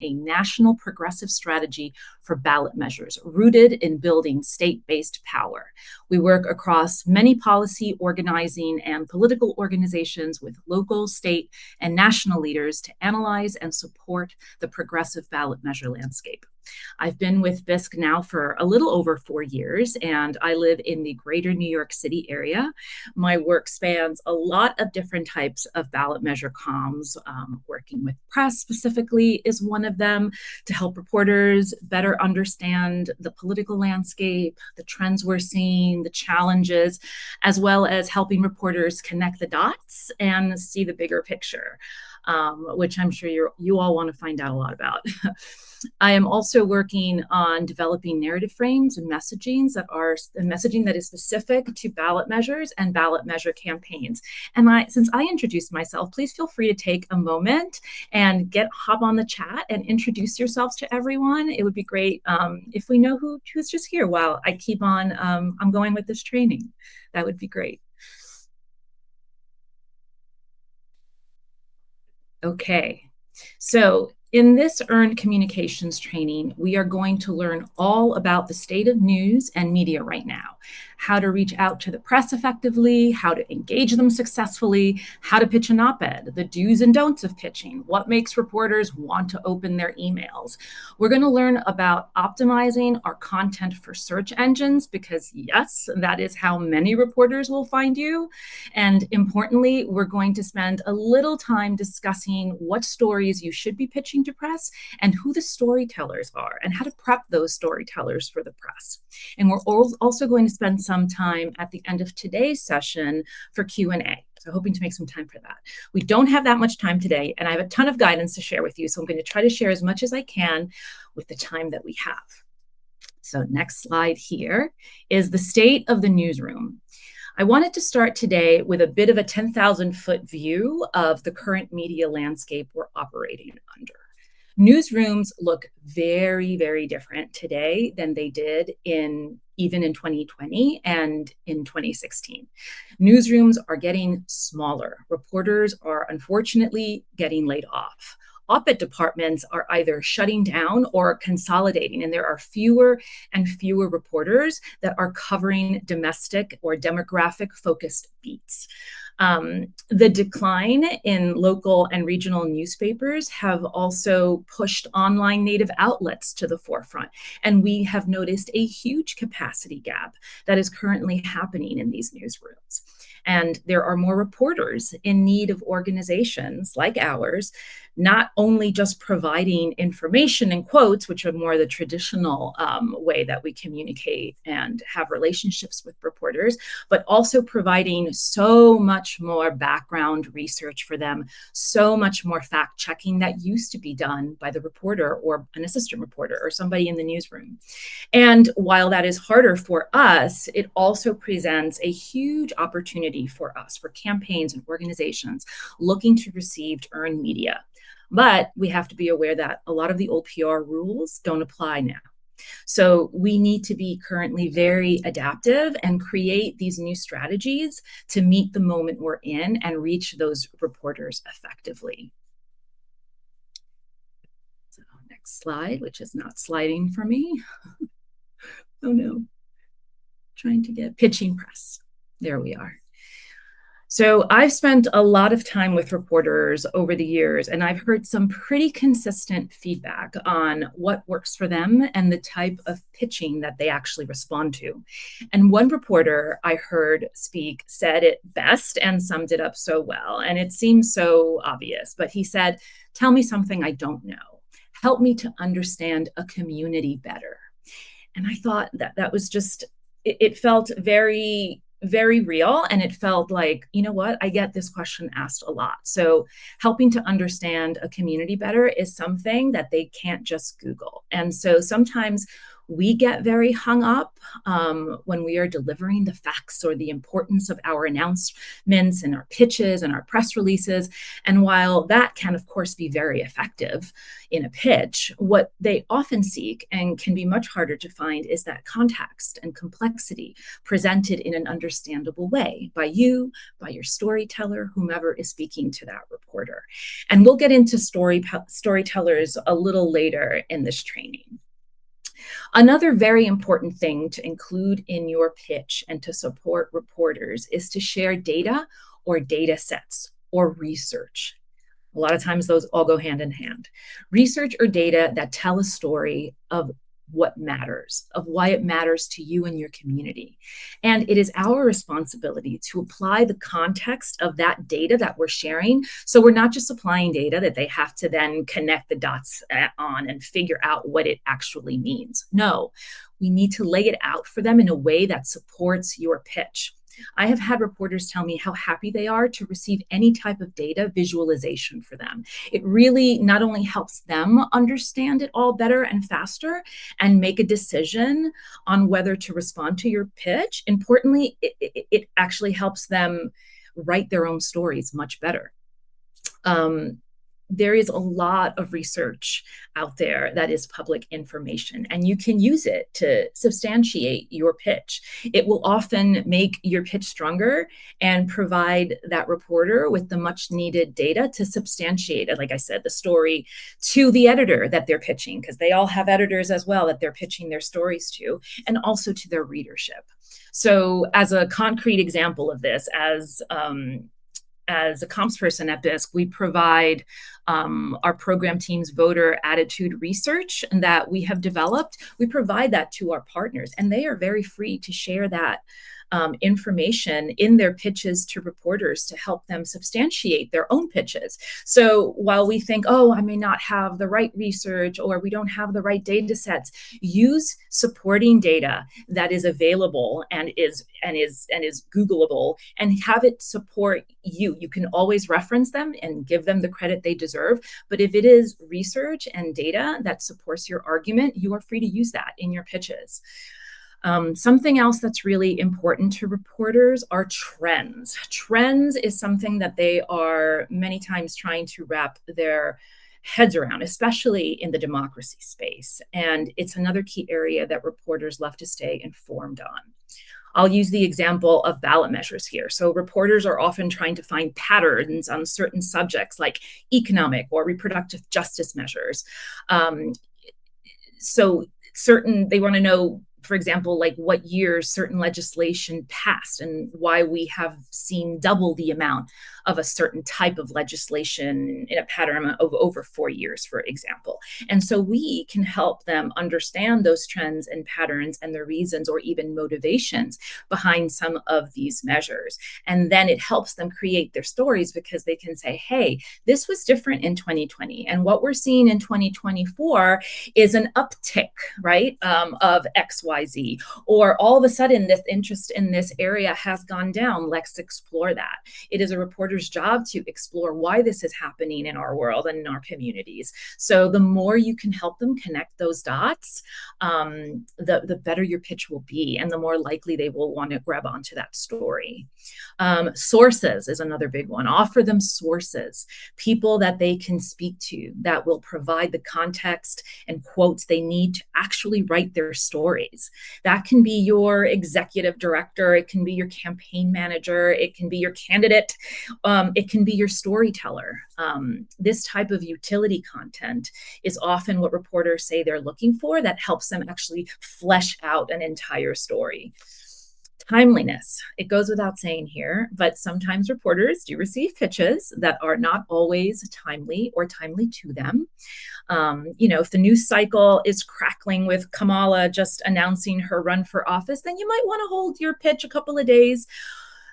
a national progressive strategy for ballot measures rooted in building state-based power. We work across many policy, organizing, and political organizations with local, state, and national leaders to analyze and support the progressive ballot measure landscape. I've been with BISC now for a little over 4 years, and I live in the greater New York City area. My work spans a lot of different types of ballot measure comms. Working with press specifically is one of them to help reporters better understand the political landscape, the trends we're seeing, the challenges, as well as helping reporters connect the dots and see the bigger picture, which I'm sure you all want to find out a lot about. I am also working on developing narrative frames and messaging that is specific to ballot measures and ballot measure campaigns. And since I introduced myself, please feel free to take a moment and hop on the chat and introduce yourselves to everyone. It would be great if we know who's just here while I keep on. I'm going with this training. That would be great. Okay, so in this earned communications training, we are going to learn all about the state of news and media right now, how to reach out to the press effectively, how to engage them successfully, how to pitch an op-ed, the do's and don'ts of pitching, what makes reporters want to open their emails. We're going to learn about optimizing our content for search engines because, yes, that is how many reporters will find you. And importantly, we're going to spend a little time discussing what stories you should be pitching to press and who the storytellers are and how to prep those storytellers for the press. And we're also going to spend some time at the end of today's session for Q&A. So hoping to make some time for that. We don't have that much time today, and I have a ton of guidance to share with you. So I'm going to try to share as much as I can with the time that we have. So next slide here is the state of the newsroom. I wanted to start today with a bit of a 10,000-foot view of the current media landscape we're operating under. Newsrooms look very, very different today than they did even in 2020 and in 2016. Newsrooms are getting smaller. Reporters are unfortunately getting laid off. Op-ed departments are either shutting down or consolidating, and there are fewer and fewer reporters that are covering domestic or demographic-focused beats. The decline in local and regional newspapers have also pushed online native outlets to the forefront, and we have noticed a huge capacity gap that is currently happening in these newsrooms. And there are more reporters in need of organizations like ours, not only just providing information and quotes, which are more the traditional way that we communicate and have relationships with reporters, but also providing so much more background research for them, so much more fact checking that used to be done by the reporter or an assistant reporter or somebody in the newsroom. And while that is harder for us, it also presents a huge opportunity for us, for campaigns and organizations looking to receive earned media. But we have to be aware that a lot of the old PR rules don't apply now. So we need to be currently very adaptive and create these new strategies to meet the moment we're in and reach those reporters effectively. So next slide, which is not sliding for me. Oh no, trying to get pitching press. There we are. So I've spent a lot of time with reporters over the years, and I've heard some pretty consistent feedback on what works for them and the type of pitching that they actually respond to. And one reporter I heard speak said it best and summed it up so well. And it seems so obvious, but he said, "Tell me something I don't know. Help me to understand a community better." And I thought that was just, it felt very real. And it felt like, you know what, I get this question asked a lot. So helping to understand a community better is something that they can't just Google. And so sometimes We get very hung up when we are delivering the facts or the importance of our announcements and our pitches and our press releases. And while that can, of course, be very effective in a pitch, what they often seek and can be much harder to find is that context and complexity presented in an understandable way by you, by your storyteller, whomever is speaking to that reporter. And we'll get into storytellers a little later in this training. Another very important thing to include in your pitch and to support reporters is to share data or data sets or research. A lot of times those all go hand in hand. Research or data that tell a story of what matters, of why it matters to you and your community. And it is our responsibility to apply the context of that data that we're sharing. So we're not just supplying data that they have to then connect the dots on and figure out what it actually means. No, we need to lay it out for them in a way that supports your pitch. I have had reporters tell me how happy they are to receive any type of data visualization for them. It really not only helps them understand it all better and faster and make a decision on whether to respond to your pitch. Importantly, it actually helps them write their own stories much better. There is a lot of research out there that is public information, and you can use it to substantiate your pitch. It will often make your pitch stronger and provide that reporter with the much needed data to substantiate, like I said, the story to the editor that they're pitching, because they all have editors as well that they're pitching their stories to, and also to their readership. So as a concrete example of this, as a comms person at BISC, we provide our program team's voter attitude research that we have developed. We provide that to our partners, and they are very free to share that information in their pitches to reporters to help them substantiate their own pitches. So while we think, oh, I may not have the right research or we don't have the right data sets, use supporting data that is available and is Googleable, and have it support you. You can always reference them and give them the credit they deserve. But if it is research and data that supports your argument, you are free to use that in your pitches. Something else that's really important to reporters are trends. Trends is something that they are many times trying to wrap their heads around, especially in the democracy space. And it's another key area that reporters love to stay informed on. I'll use the example of ballot measures here. So reporters are often trying to find patterns on certain subjects like economic or reproductive justice measures. They want to know, for example, like what years certain legislation passed and why we have seen double the amount of a certain type of legislation in a pattern of over 4 years, for example. And so we can help them understand those trends and patterns and the reasons or even motivations behind some of these measures. And then it helps them create their stories because they can say, hey, this was different in 2020. And what we're seeing in 2024 is an uptick, right, of XYZ. Or all of a sudden, this interest in this area has gone down. Let's explore that. It is a reporter's job to explore why this is happening in our world and in our communities. So the more you can help them connect those dots, the better your pitch will be, and the more likely they will want to grab onto that story. Sources is another big one. Offer them sources, people that they can speak to that will provide the context and quotes they need to actually write their stories. That can be your executive director, it can be your campaign manager, it can be your candidate, it can be your storyteller. This type of utility content is often what reporters say they're looking for, that helps them actually flesh out an entire story. Timeliness. It goes without saying here, but sometimes reporters do receive pitches that are not always timely or timely to them. If the news cycle is crackling with Kamala just announcing her run for office, then you might want to hold your pitch a couple of days.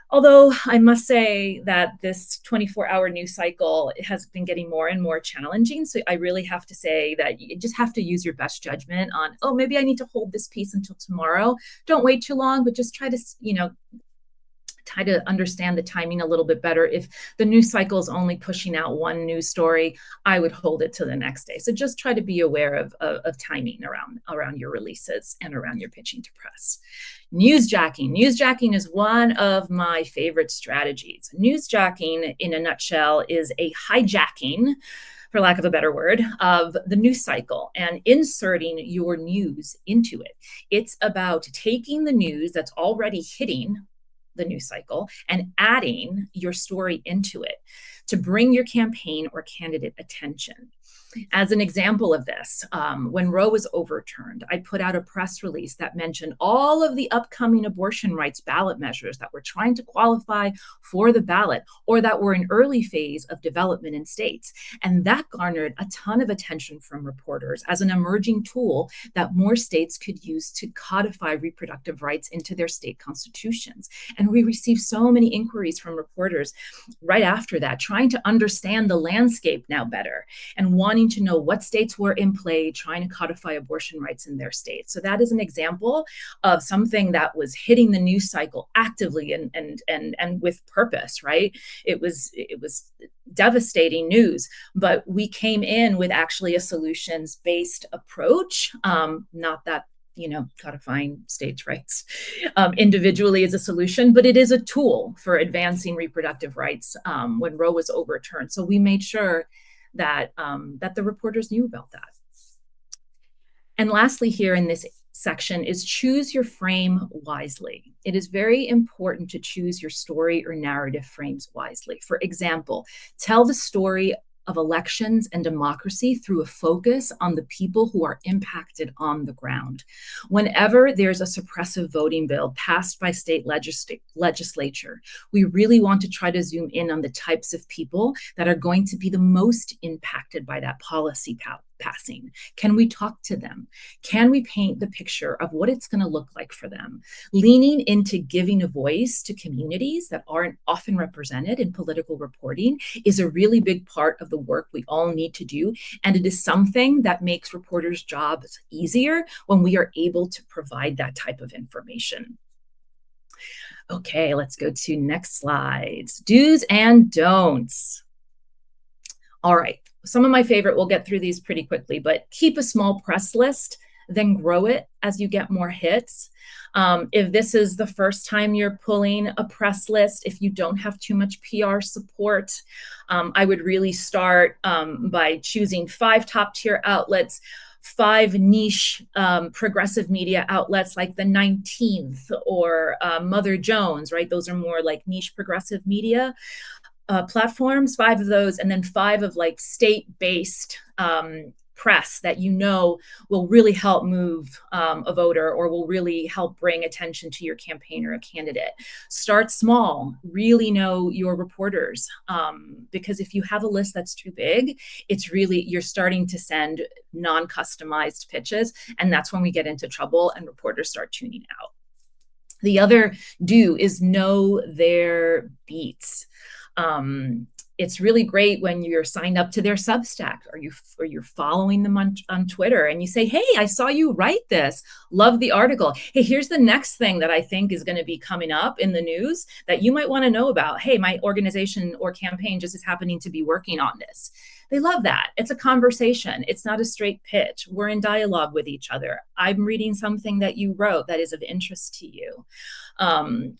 Although I must say that this 24-hour news cycle has been getting more and more challenging. So I really have to say that you just have to use your best judgment on, oh, maybe I need to hold this piece until tomorrow. Don't wait too long, but just try to, try to understand the timing a little bit better. If the news cycle is only pushing out one news story, I would hold it to the next day. So just try to be aware of timing around your releases and around your pitching to press. Newsjacking. Newsjacking is one of my favorite strategies. Newsjacking, in a nutshell, is a hijacking, for lack of a better word, of the news cycle and inserting your news into it. It's about taking the news that's already hitting the news cycle and adding your story into it to bring your campaign or candidate attention. As an example of this, when Roe was overturned, I put out a press release that mentioned all of the upcoming abortion rights ballot measures that were trying to qualify for the ballot or that were in early phase of development in states. And that garnered a ton of attention from reporters as an emerging tool that more states could use to codify reproductive rights into their state constitutions. And we received so many inquiries from reporters right after that, trying to understand the landscape now better and wanting to know what states were in play, trying to codify abortion rights in their states. So that is an example of something that was hitting the news cycle actively and with purpose, right? It was devastating news, but we came in with actually a solutions-based approach, not that codifying states' rights individually is a solution, but it is a tool for advancing reproductive rights when Roe was overturned. So we made sure that the reporters knew about that. And lastly, here in this section is choose your frame wisely. It is very important to choose your story or narrative frames wisely. For example, tell the story of elections and democracy through a focus on the people who are impacted on the ground. Whenever there's a suppressive voting bill passed by state legislature, we really want to try to zoom in on the types of people that are going to be the most impacted by that policy passing. Can we talk to them? Can we paint the picture of what it's going to look like for them? Leaning into giving a voice to communities that aren't often represented in political reporting is a really big part of the work we all need to do. And it is something that makes reporters' jobs easier when we are able to provide that type of information. Okay, let's go to next slides. Do's and don'ts. All right. Some of my favorite, we'll get through these pretty quickly, but keep a small press list, then grow it as you get more hits. If this is the first time you're pulling a press list, if you don't have too much PR support, I would really start by choosing 5 top tier outlets, 5 niche progressive media outlets like the 19th or Mother Jones, right? Those are more like niche progressive media platforms, 5 of those, and then 5 of like state-based press that will really help move a voter or will really help bring attention to your campaign or a candidate. Start small, really know your reporters, because if you have a list that's too big, you're starting to send non-customized pitches, and that's when we get into trouble and reporters start tuning out. The other do is know their beats. It's really great when you're signed up to their Substack or you're following them on Twitter and you say, hey, I saw you write this. Love the article. Hey, here's the next thing that I think is going to be coming up in the news that you might want to know about. Hey, my organization or campaign just is happening to be working on this. They love that. It's a conversation. It's not a straight pitch. We're in dialogue with each other. I'm reading something that you wrote that is of interest to you.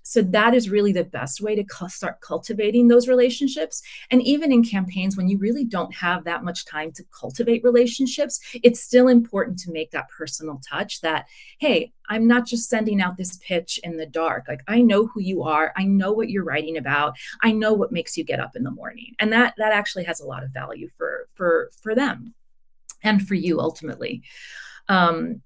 So that is really the best way to start cultivating those relationships. And even in campaigns, when you really don't have that much time to cultivate relationships, it's still important to make that personal touch that, hey, I'm not just sending out this pitch in the dark. Like, I know who you are. I know what you're writing about. I know what makes you get up in the morning. And that actually has a lot of value for them and for you ultimately.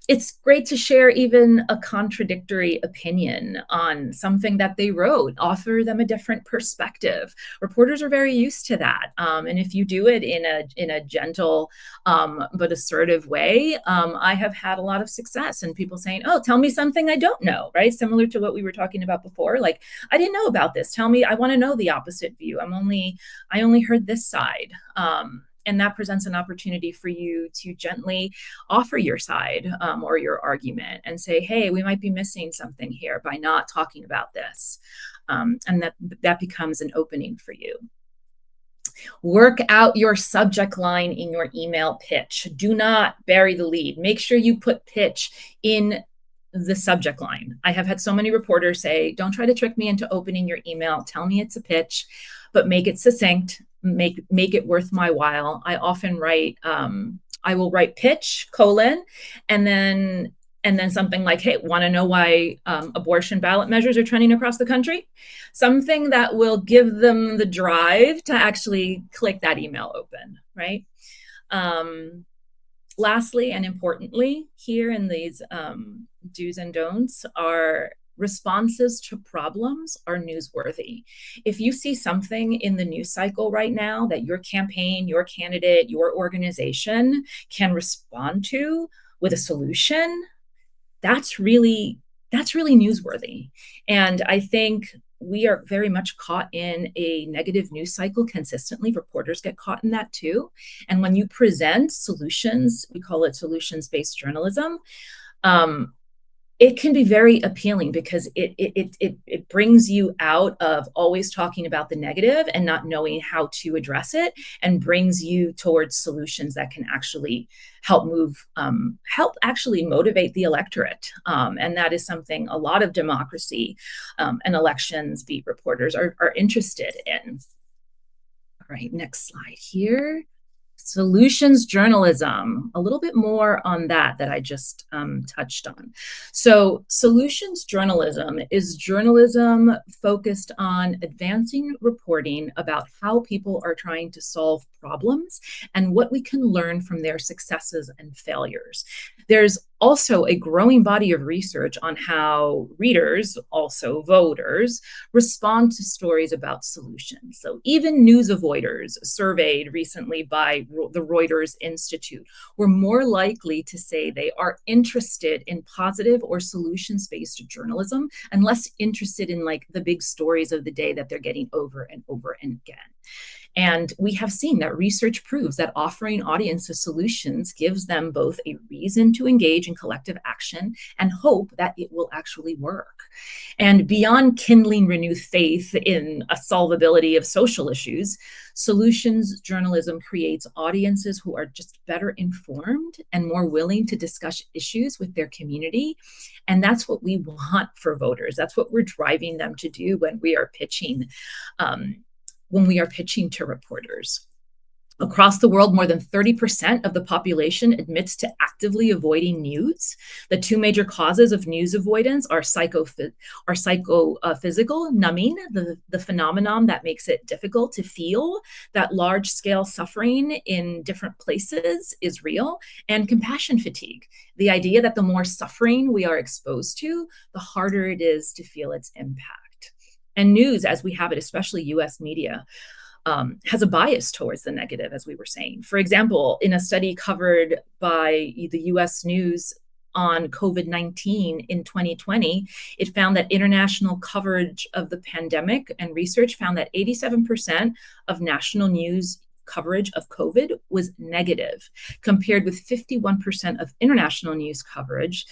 It's great to share even a contradictory opinion on something that they wrote, offer them a different perspective. Reporters are very used to that. And if you do it in a gentle but assertive way, I have had a lot of success in people saying, oh, tell me something I don't know, right? Similar to what we were talking about before. Like, I didn't know about this. Tell me, I want to know the opposite view. I only heard this side. And that presents an opportunity for you to gently offer your side or your argument and say, hey, we might be missing something here by not talking about this. And that becomes an opening for you. Work out your subject line in your email pitch. Do not bury the lead. Make sure you put pitch in the subject line. I have had so many reporters say, don't try to trick me into opening your email. Tell me it's a pitch, but make it succinct, make it worth my while. I often write, I will write pitch, and then something like, hey, want to know why abortion ballot measures are trending across the country? Something that will give them the drive to actually click that email open, right? Lastly, and importantly, here in these do's and don'ts are responses to problems are newsworthy. If you see something in the news cycle right now that your campaign, your candidate, your organization can respond to with a solution, that's really newsworthy. And I think we are very much caught in a negative news cycle consistently. Reporters get caught in that too. And when you present solutions, we call it solutions-based journalism, it can be very appealing because it brings you out of always talking about the negative and not knowing how to address it, and brings you towards solutions that can actually help actually motivate the electorate. And that is something a lot of democracy and elections beat reporters are interested in. All right, next slide here. Solutions journalism, a little bit more on that I just touched on. So solutions journalism is journalism focused on advancing reporting about how people are trying to solve problems and what we can learn from their successes and failures. There's also a growing body of research on how readers, also voters, respond to stories about solutions. So even news avoiders surveyed recently by the Reuters Institute were more likely to say they are interested in positive or solutions-based journalism and less interested in like the big stories of the day that they're getting over and over and again. And we have seen that research proves that offering audiences solutions gives them both a reason to engage in collective action and hope that it will actually work. And beyond kindling renewed faith in a solvability of social issues, solutions journalism creates audiences who are just better informed and more willing to discuss issues with their community. And that's what we want for voters. That's what we're driving them to do when we are pitching to reporters. Across the world, more than 30% of the population admits to actively avoiding news. The two major causes of news avoidance are psychophysical, numbing, the phenomenon that makes it difficult to feel that large-scale suffering in different places is real, and compassion fatigue, the idea that the more suffering we are exposed to, the harder it is to feel its impact. And news, as we have it, especially US media, has a bias towards the negative, as we were saying. For example, in a study covered by the US News on COVID-19 in 2020, it found that international coverage of the pandemic and research found that 87% of national news coverage of COVID was negative, compared with 51% of international news coverage,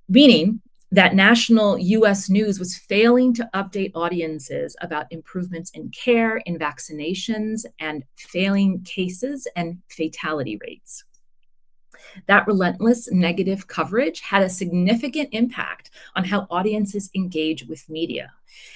meaning that national US news was failing to update audiences about improvements in care, in vaccinations, and failing cases and fatality rates. That relentless negative coverage had a significant impact on how audiences engage with media.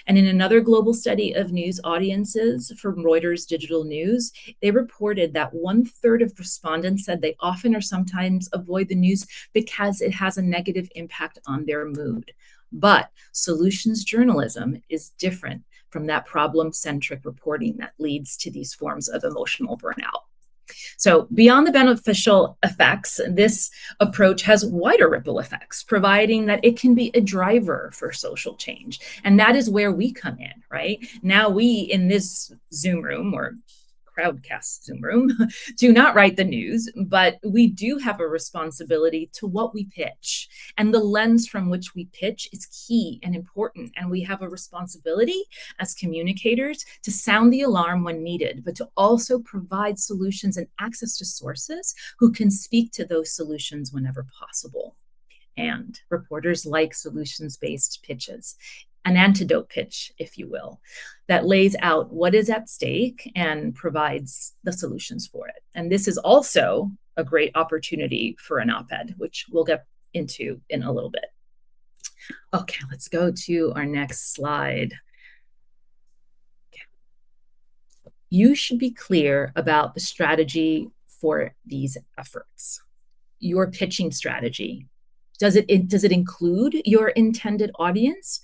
And in another global study of news audiences from Reuters Digital News, they reported that 1/3 of respondents said they often or sometimes avoid the news because it has a negative impact on their mood. But solutions journalism is different from that problem-centric reporting that leads to these forms of emotional burnout. So beyond the beneficial effects, this approach has wider ripple effects, providing that it can be a driver for social change. And that is where we come in, right? Now we, in this Zoom room or crowdcast Zoom room, do not write the news, but we do have a responsibility to what we pitch. And the lens from which we pitch is key and important. And we have a responsibility as communicators to sound the alarm when needed, but to also provide solutions and access to sources who can speak to those solutions whenever possible. And reporters like solutions-based pitches, an antidote pitch, if you will, that lays out what is at stake and provides the solutions for it. And this is also a great opportunity for an op-ed, which we'll get into in a little bit. Okay, let's go to our next slide. Okay. You should be clear about the strategy for these efforts. Your pitching strategy. Does it include your intended audience?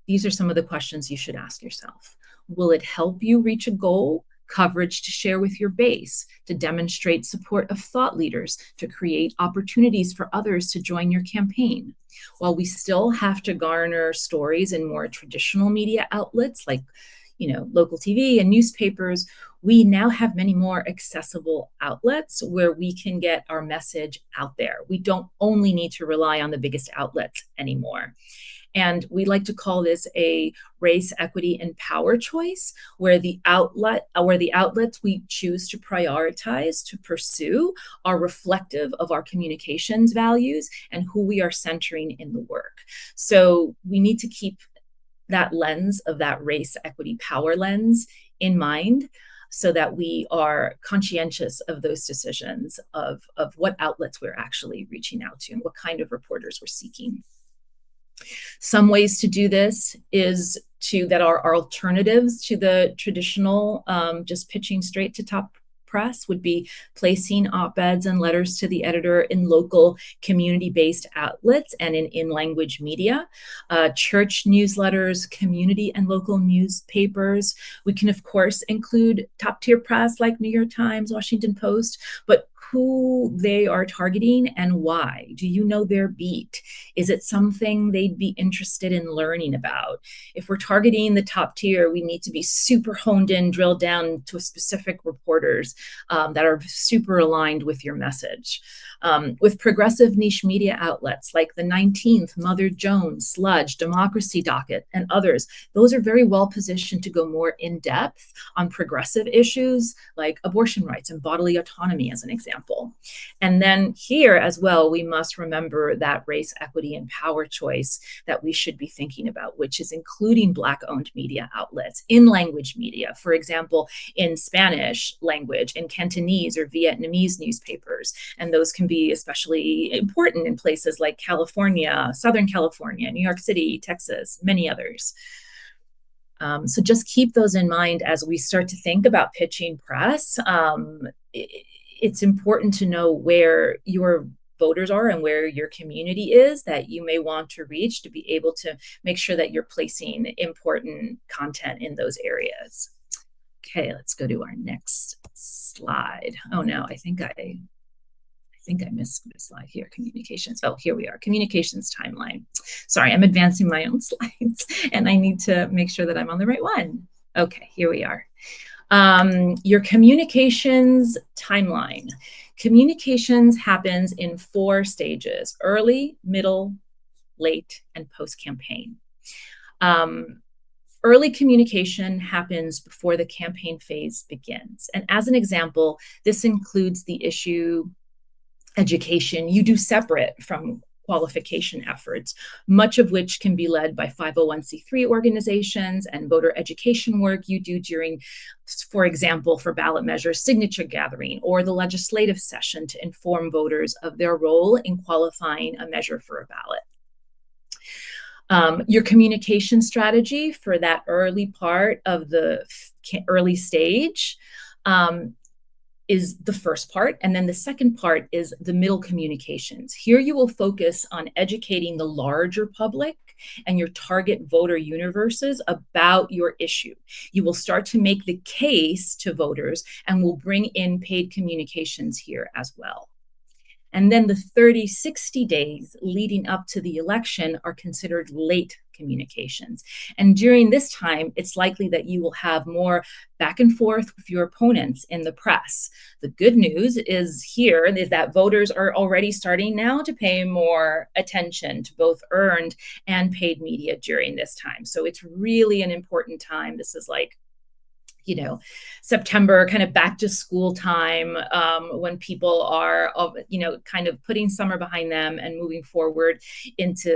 These are some of the questions you should ask yourself. Will it help you reach a goal? Coverage to share with your base, to demonstrate support of thought leaders, to create opportunities for others to join your campaign. While we still have to garner stories in more traditional media outlets like, local TV and newspapers, we now have many more accessible outlets where we can get our message out there. We don't only need to rely on the biggest outlets anymore. And we like to call this a race, equity, and power choice, where the outlets we choose to prioritize, to pursue, are reflective of our communications values and who we are centering in the work. So we need to keep that lens of that race, equity, power lens in mind, so that we are conscientious of those decisions of what outlets we're actually reaching out to and what kind of reporters we're seeking. Some ways to do this is that are alternatives to the traditional just pitching straight to top press would be placing op-eds and letters to the editor in local community-based outlets and in language media, church newsletters, community and local newspapers. We can, of course, include top-tier press like New York Times, Washington Post, but who they are targeting and why. Do you know their beat? Is it something they'd be interested in learning about? If we're targeting the top tier, we need to be super honed in, drilled down to specific reporters that are super aligned with your message. With progressive niche media outlets like the 19th, Mother Jones, Sludge, Democracy Docket, and others, those are very well positioned to go more in depth on progressive issues like abortion rights and bodily autonomy, as an example. And then here as well, we must remember that race, equity, and power choice that we should be thinking about, which is including Black-owned media outlets in language media, for example, in Spanish language, in Cantonese or Vietnamese newspapers. And those can be especially important in places like California, Southern California, New York City, Texas, many others. So just keep those in mind as we start to think about pitching press. It's important to know where your voters are and where your community is that you may want to reach to be able to make sure that you're placing important content in those areas. Okay, let's go to our next slide. Oh no, I think I missed the slide here, communications. Oh, here we are, communications timeline. Sorry, I'm advancing my own slides and I need to make sure that I'm on the right one. Okay, here we are. Your communications timeline. Communications happens in 4 stages: early, middle, late, and post-campaign. Early communication happens before the campaign phase begins. And as an example, this includes the issue education you do separate from qualification efforts, much of which can be led by 501c3 organizations and voter education work you do during, for example, for ballot measures, signature gathering, or the legislative session to inform voters of their role in qualifying a measure for a ballot. Your communication strategy for that early part of the early stage is the first part. And then the second part is the middle communications. Here you will focus on educating the larger public and your target voter universes about your issue. You will start to make the case to voters and will bring in paid communications here as well. And then the 30-60 days leading up to the election are considered late communications. And during this time, it's likely that you will have more back and forth with your opponents in the press. The good news is that voters are already starting now to pay more attention to both earned and paid media during this time. So it's really an important time. This is like, September, kind of back to school time, when people are, kind of putting summer behind them and moving forward into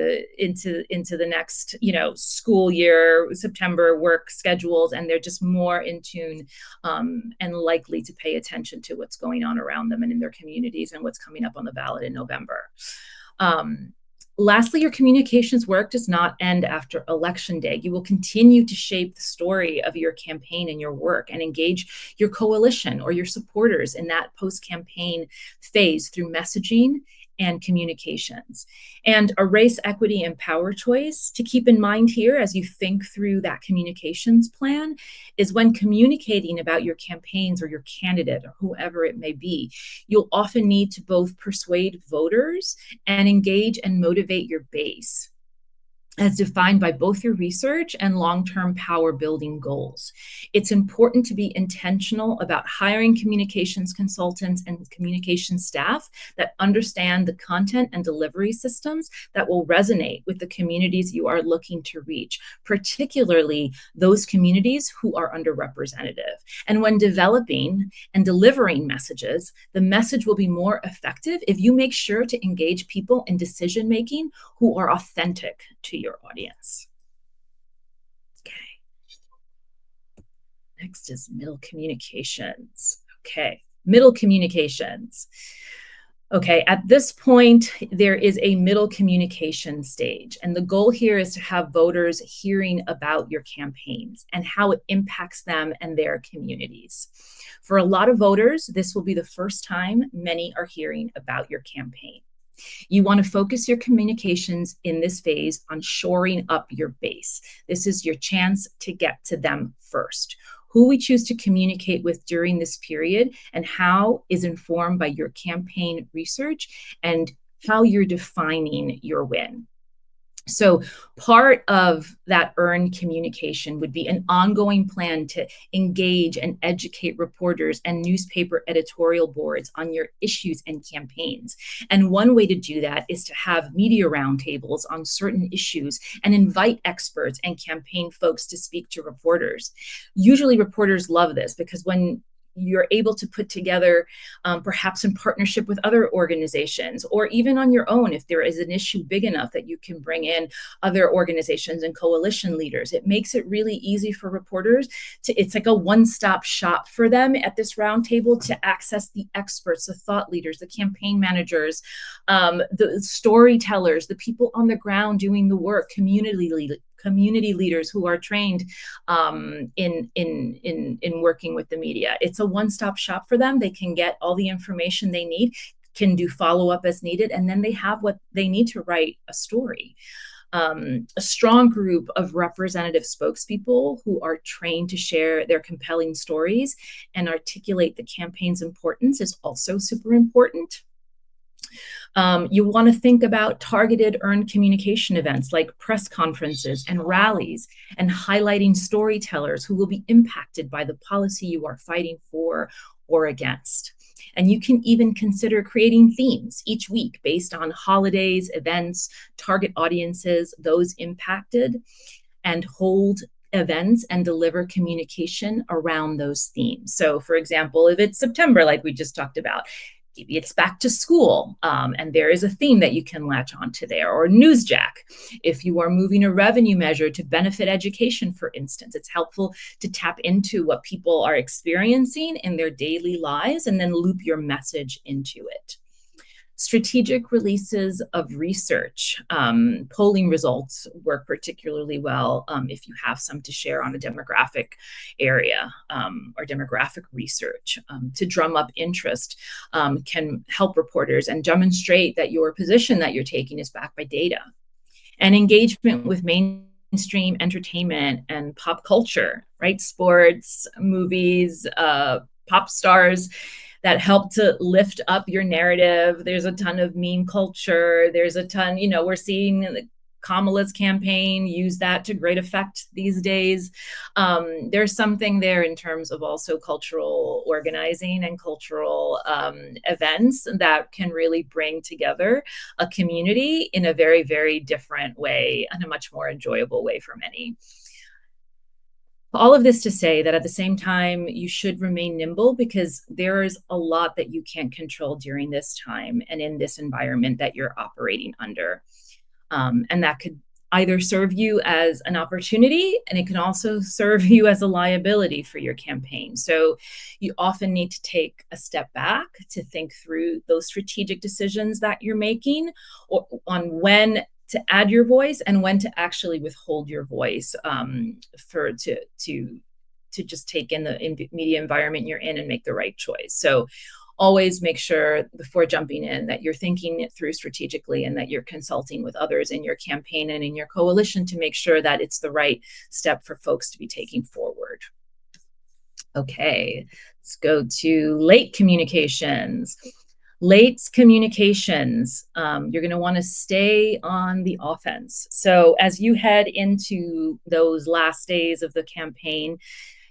the next, school year, September work schedules, and they're just more in tune and likely to pay attention to what's going on around them and in their communities and what's coming up on the ballot in November. Lastly, your communications work does not end after Election Day. You will continue to shape the story of your campaign and your work and engage your coalition or your supporters in that post-campaign phase through messaging and communications. And a race, equity, and power choice to keep in mind here as you think through that communications plan is when communicating about your campaigns or your candidate or whoever it may be, you'll often need to both persuade voters and engage and motivate your base, as defined by both your research and long-term power building goals. It's important to be intentional about hiring communications consultants and communication staff that understand the content and delivery systems that will resonate with the communities you are looking to reach, particularly those communities who are underrepresented. And when developing and delivering messages, the message will be more effective if you make sure to engage people in decision-making who are authentic to your audience. Okay. Next is middle communications. Okay, middle communications. Okay, at this point, there is a middle communication stage. And the goal here is to have voters hearing about your campaigns and how it impacts them and their communities. For a lot of voters, this will be the first time many are hearing about your campaign. You want to focus your communications in this phase on shoring up your base. This is your chance to get to them first. Who we choose to communicate with during this period and how is informed by your campaign research and how you're defining your win. So part of that earned communication would be an ongoing plan to engage and educate reporters and newspaper editorial boards on your issues and campaigns. And one way to do that is to have media roundtables on certain issues and invite experts and campaign folks to speak to reporters. Usually reporters love this because when you're able to put together, perhaps in partnership with other organizations, or even on your own, if there is an issue big enough that you can bring in other organizations and coalition leaders. It makes it really easy for reporters it's like a one-stop shop for them at this roundtable to access the experts, the thought leaders, the campaign managers, the storytellers, the people on the ground doing the work, community leaders who are trained in working with the media. It's a one-stop shop for them. They can get all the information they need, can do follow-up as needed, and then they have what they need to write a story. A strong group of representative spokespeople who are trained to share their compelling stories and articulate the campaign's importance is also super important. You want to think about targeted earned communication events like press conferences and rallies, and highlighting storytellers who will be impacted by the policy you are fighting for or against. And you can even consider creating themes each week based on holidays, events, target audiences, those impacted, and hold events and deliver communication around those themes. So for example, if it's September, like we just talked about, maybe it's back to school, and there is a theme that you can latch onto there, or Newsjack. If you are moving a revenue measure to benefit education, for instance, it's helpful to tap into what people are experiencing in their daily lives and then loop your message into it. Strategic releases of research, polling results work particularly well if you have some to share on a demographic area or demographic research to drum up interest can help reporters and demonstrate that your position that you're taking is backed by data. And engagement with mainstream entertainment and pop culture, right? Sports, movies, pop stars that help to lift up your narrative. There's a ton of meme culture. There's a ton, we're seeing Kamala's campaign used that to great effect these days. There's something there in terms of also cultural organizing and cultural events that can really bring together a community in a very, very different way and a much more enjoyable way for many. All of this to say that at the same time, you should remain nimble because there is a lot that you can't control during this time and in this environment that you're operating under. And that could either serve you as an opportunity and it can also serve you as a liability for your campaign. So you often need to take a step back to think through those strategic decisions that you're making or on when to add your voice and when to actually withhold your voice to just take in the media environment you're in and make the right choice. So always make sure before jumping in that you're thinking it through strategically and that you're consulting with others in your campaign and in your coalition to make sure that it's the right step for folks to be taking forward. Okay, let's go to late communications. Late communications, you're going to want to stay on the offense. So as you head into those last days of the campaign,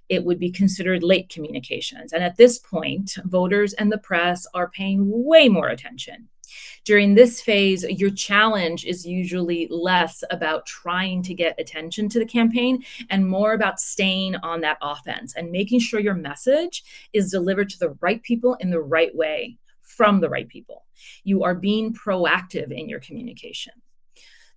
it would be considered late communications. And at this point, voters and the press are paying way more attention. During this phase, your challenge is usually less about trying to get attention to the campaign and more about staying on that offense and making sure your message is delivered to the right people in the right way from the right people. You are being proactive in your communication.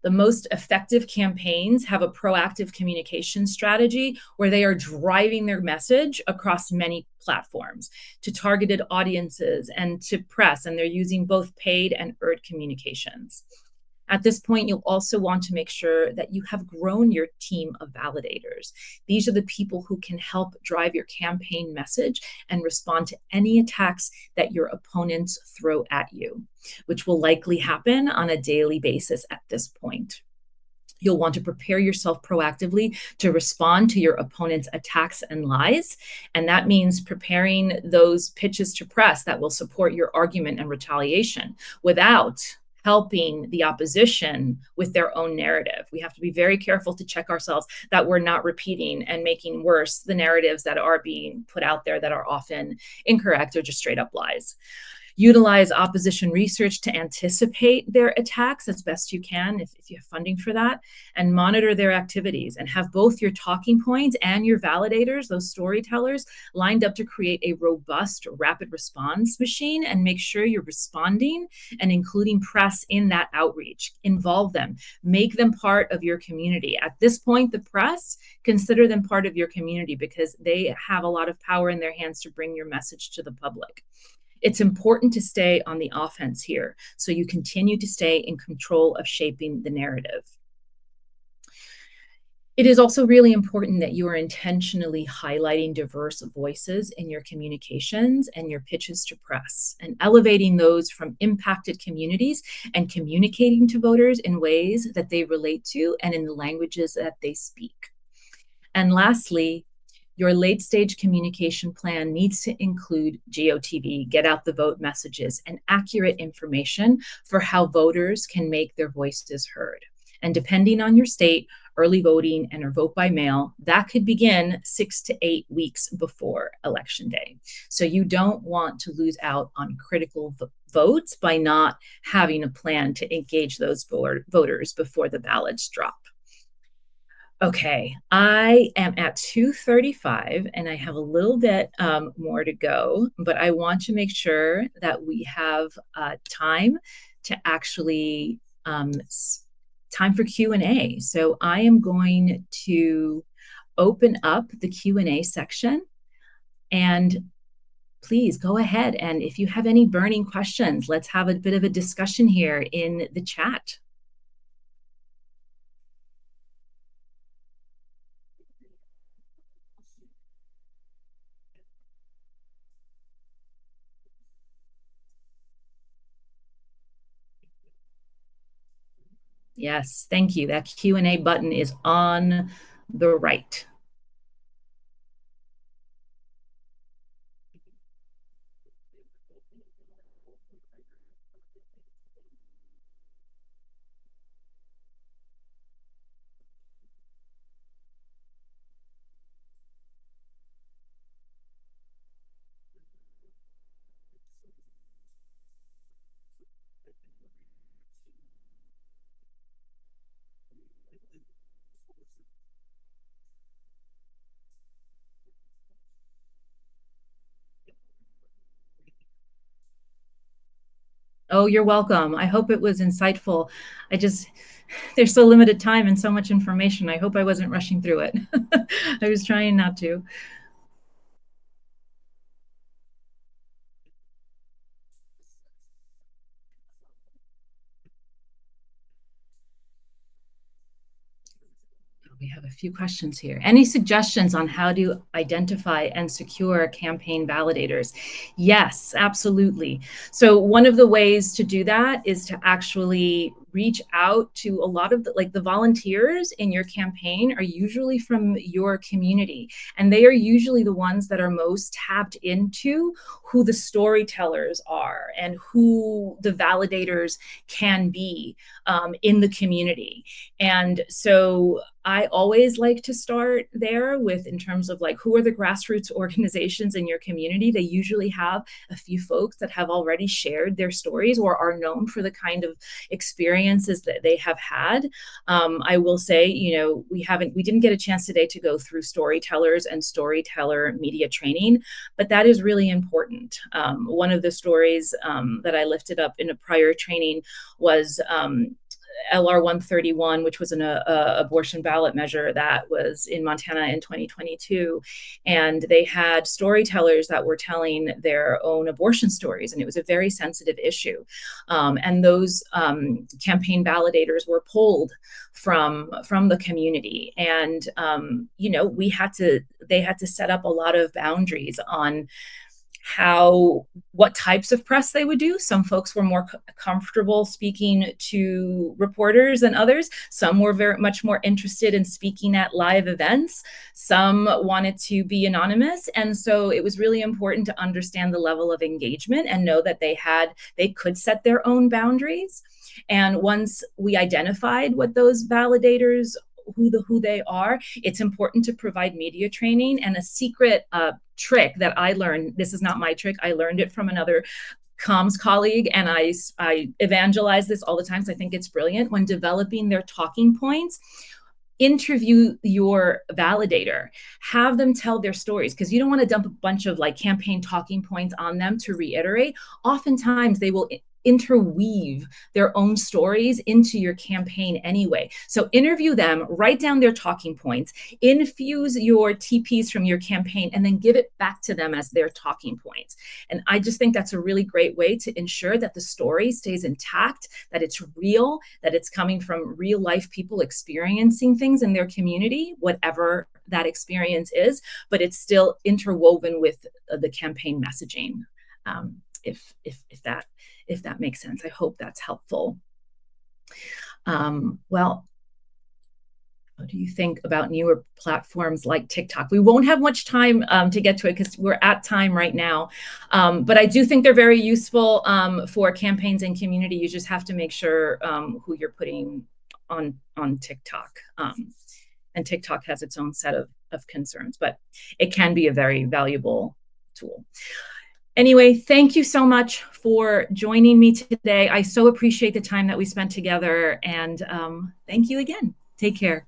The most effective campaigns have a proactive communication strategy where they are driving their message across many platforms to targeted audiences and to press, and they're using both paid and earned communications. At this point, you'll also want to make sure that you have grown your team of validators. These are the people who can help drive your campaign message and respond to any attacks that your opponents throw at you, which will likely happen on a daily basis at this point. You'll want to prepare yourself proactively to respond to your opponent's attacks and lies. And that means preparing those pitches to press that will support your argument and retaliation without helping the opposition with their own narrative. We have to be very careful to check ourselves that we're not repeating and making worse the narratives that are being put out there that are often incorrect or just straight up lies. Utilize opposition research to anticipate their attacks as best you can if you have funding for that, and monitor their activities and have both your talking points and your validators, those storytellers, lined up to create a robust rapid response machine and make sure you're responding and including press in that outreach. Involve them, make them part of your community. At this point, the press, consider them part of your community because they have a lot of power in their hands to bring your message to the public. It's important to stay on the offense here so you continue to stay in control of shaping the narrative. It is also really important that you are intentionally highlighting diverse voices in your communications and your pitches to press and elevating those from impacted communities and communicating to voters in ways that they relate to and in the languages that they speak. And lastly, your late stage communication plan needs to include GOTV, get out the vote messages, and accurate information for how voters can make their voices heard. And depending on your state, early voting and or vote by mail, that could begin 6 to 8 weeks before Election Day. So you don't want to lose out on critical votes by not having a plan to engage those voters before the ballots drop. Okay, I am at 2:35 and I have a little bit more to go, but I want to make sure that we have time to actually time for Q&A. So I am going to open up the Q&A section and please go ahead. And if you have any burning questions, let's have a bit of a discussion here in the chat. Yes, thank you. That Q&A button is on the right. Oh, you're welcome. I hope it was insightful. I just, there's so limited time and so much information. I hope I wasn't rushing through it. I was trying not to. We have a few questions here. Any suggestions on how to identify and secure campaign validators? Yes, absolutely. So one of the ways to do that is to actually reach out to a lot of the volunteers in your campaign are usually from your community, and they are usually the ones that are most tapped into who the storytellers are and who the validators can be in the community. And so I always like to start there with, in terms of like, who are the grassroots organizations in your community? They usually have a few folks that have already shared their stories or are known for the kind of experiences that they have had. I will say, we didn't get a chance today to go through storytellers and storyteller media training, but that is really important. One of the stories that I lifted up in a prior training was LR 131, which was an abortion ballot measure that was in Montana in 2022. And they had storytellers that were telling their own abortion stories, and it was a very sensitive issue. And those campaign validators were pulled from the community. And, they had to set up a lot of boundaries on what types of press they would do. Some folks were more comfortable speaking to reporters than others. Some were very much more interested in speaking at live events. Some wanted to be anonymous. And so it was really important to understand the level of engagement and know that they could set their own boundaries. And once we identified what those validators who they are, it's important to provide media training. And a secret trick that I learned, this is not my trick, I learned it from another comms colleague, and I evangelize this all the time, so I think it's brilliant. When developing their talking points, interview your validator, have them tell their stories, because you don't want to dump a bunch of campaign talking points on them to reiterate. Oftentimes they will interweave their own stories into your campaign anyway. So interview them, write down their talking points, infuse your TPs from your campaign, and then give it back to them as their talking points. And I just think that's a really great way to ensure that the story stays intact, that it's real, that it's coming from real life people experiencing things in their community, whatever that experience is, but it's still interwoven with the campaign messaging. If that makes sense. I hope that's helpful. Well, what do you think about newer platforms like TikTok? We won't have much time to get to it because we're at time right now. But I do think they're very useful for campaigns and community. You just have to make sure who you're putting on TikTok. And TikTok has its own set of concerns, but it can be a very valuable tool. Anyway, thank you so much for joining me today. I so appreciate the time that we spent together, and thank you again. Take care.